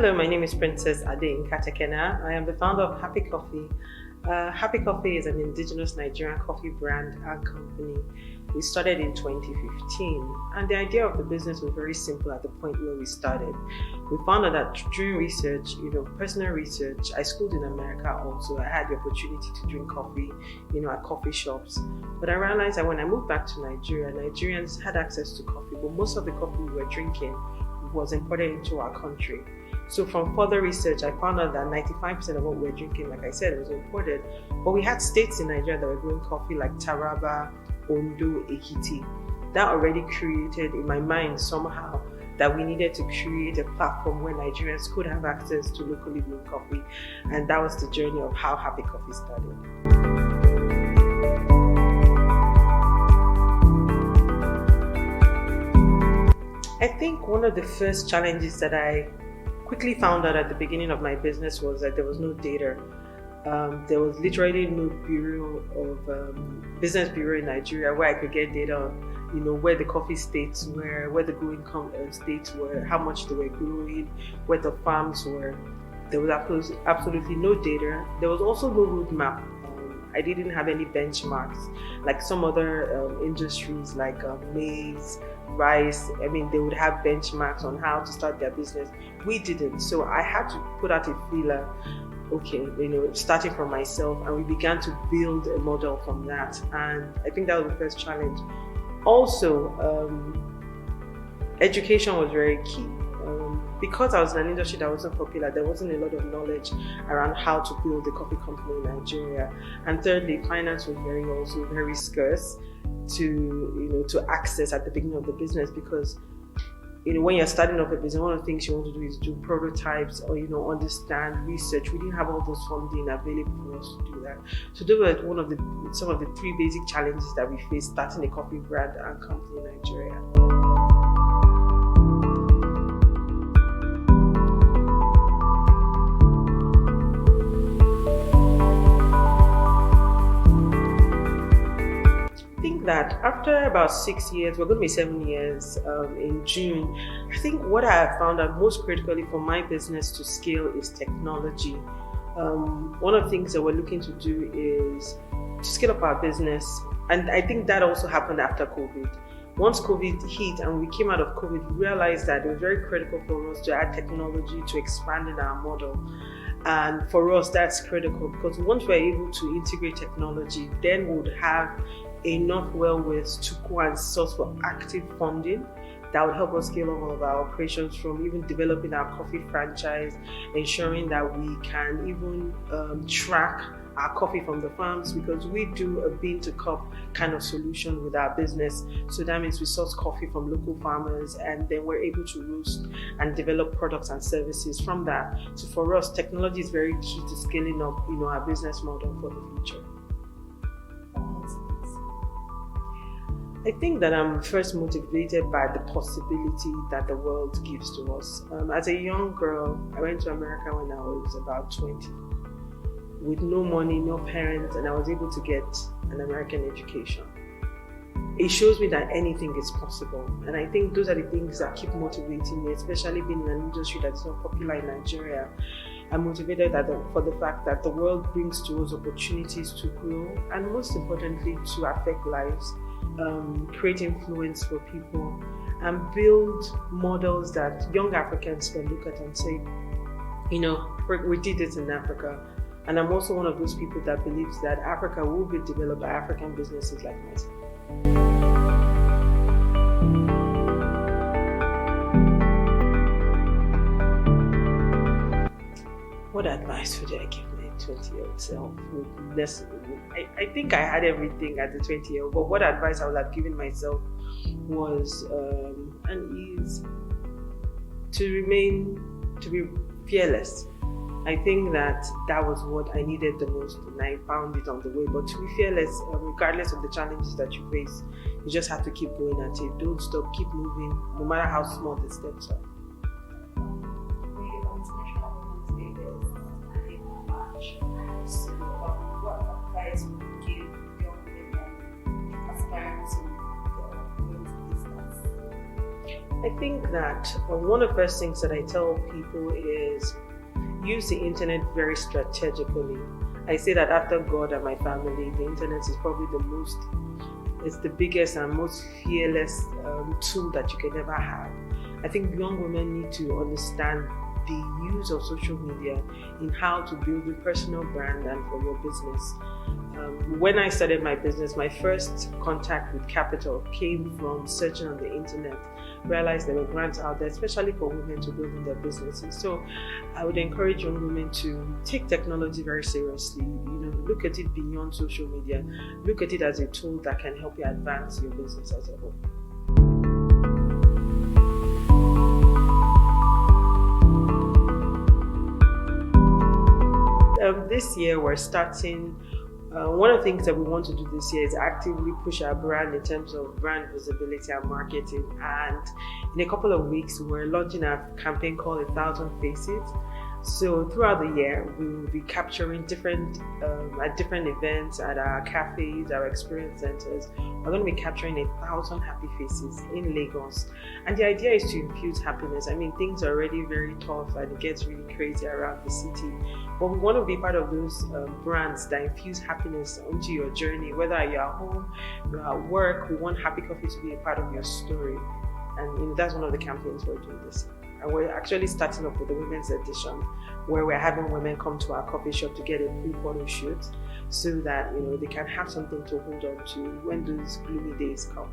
Hello, my name is Princess Adeyinka Tekenah. I am the founder of Happy Coffee. Happy Coffee is an indigenous Nigerian coffee brand and company. We started in 2015, and the idea of the business was very simple at the point where we started. We found out that during research, personal research, I schooled in America also. I had the opportunity to drink coffee, at coffee shops. But I realized that when I moved back to Nigeria, Nigerians had access to coffee, but most of the coffee we were drinking was imported into our country. So from further research, I found out that 95% of what we were drinking, like I said, was imported. But we had states in Nigeria that were growing coffee like Taraba, Ondo, Ekiti. That already created in my mind somehow that we needed to create a platform where Nigerians could have access to locally grown coffee. And that was the journey of how Happy Coffee started. I think one of the first challenges that I quickly found out at the beginning of my business was that there was no data. There was literally no business bureau in Nigeria where I could get data on, where the coffee states were, where the growing states were, how much they were growing, where the farms were. There was absolutely no data. There was also no roadmap. I didn't have any benchmarks like some other industries like maize, rice. They would have benchmarks on how to start their business. We didn't. So I had to put out a feeler, starting from myself, and we began to build a model from that. And I think that was the first challenge. Also, education was very key. Because I was in an industry that wasn't popular, there wasn't a lot of knowledge around how to build a coffee company in Nigeria. And thirdly, finance was very scarce to access at the beginning of the business, because when you're starting up a business, one of the things you want to do is do prototypes or understand research. We didn't have all those funding available for us to do that. So those were some of the three basic challenges that we faced starting a coffee brand and company in Nigeria. That after about 6 years, we're going to be 7 years in June. I think what I have found out most critically for my business to scale is technology. One of the things that we're looking to do is to scale up our business, and I think that also happened after COVID. Once COVID hit and we came out of COVID, we realized that it was very critical for us to add technology to expand in our model. And for us, that's critical because once we're able to integrate technology, then we would have enough wherewith to go and source for active funding that would help us scale all of our operations, from even developing our coffee franchise, ensuring that we can even track our coffee from the farms, because we do a bean to cup kind of solution with our business. So that means we source coffee from local farmers, and then we're able to roast and develop products and services from that. So for us, technology is very key to scaling up, our business model for the future. I think that I'm first motivated by the possibility that the world gives to us. As a young girl, I went to America when I was about 20, with no money, no parents, and I was able to get an American education. It shows me that anything is possible, and I think those are the things that keep motivating me, especially being in an industry that's not popular in Nigeria. I'm motivated for the fact that the world brings to us opportunities to grow, and most importantly, to affect lives. Create influence for people, and build models that young Africans can look at and say, we did this in Africa. And I'm also one of those people that believes that Africa will be developed by African businesses like myself. What advice would I give my 20-year-old self? I think I had everything at the 20-year-old, but what advice I would have given myself was to be fearless. I think that was what I needed the most, and I found it on the way. But to be fearless, regardless of the challenges that you face, you just have to keep going at it. Don't stop, keep moving, no matter how small the steps are. I think that one of the first things that I tell people is use the internet very strategically. I say that after God and my family, the internet is probably it's the biggest and most fearless tool that you can ever have. I think young women need to understand the use of social media in how to build a personal brand and for your business. When I started my business, my first contact with capital came from searching on the internet. Realized there were grants out there, especially for women to build in their businesses. So I would encourage young women to take technology very seriously. Look at it beyond social media. Look at it as a tool that can help you advance your business as a whole. This year we're starting. One of the things that we want to do this year is actively push our brand in terms of brand visibility and marketing. And in a couple of weeks, we're launching a campaign called 1,000 Faces. So throughout the year, we will be capturing different events at our cafes, our experience centers. We're going to be capturing 1,000 happy faces in Lagos. And the idea is to infuse happiness. I mean, things are already very tough and it gets really crazy around the city. But we want to be part of those brands that infuse happiness onto your journey, whether you're at home, you're at work. We want Happy Coffee to be a part of your story. And that's one of the campaigns we're doing this year. And we're actually starting up with the women's edition, where we're having women come to our coffee shop to get a free photo shoot so that they can have something to hold on to when those gloomy days come.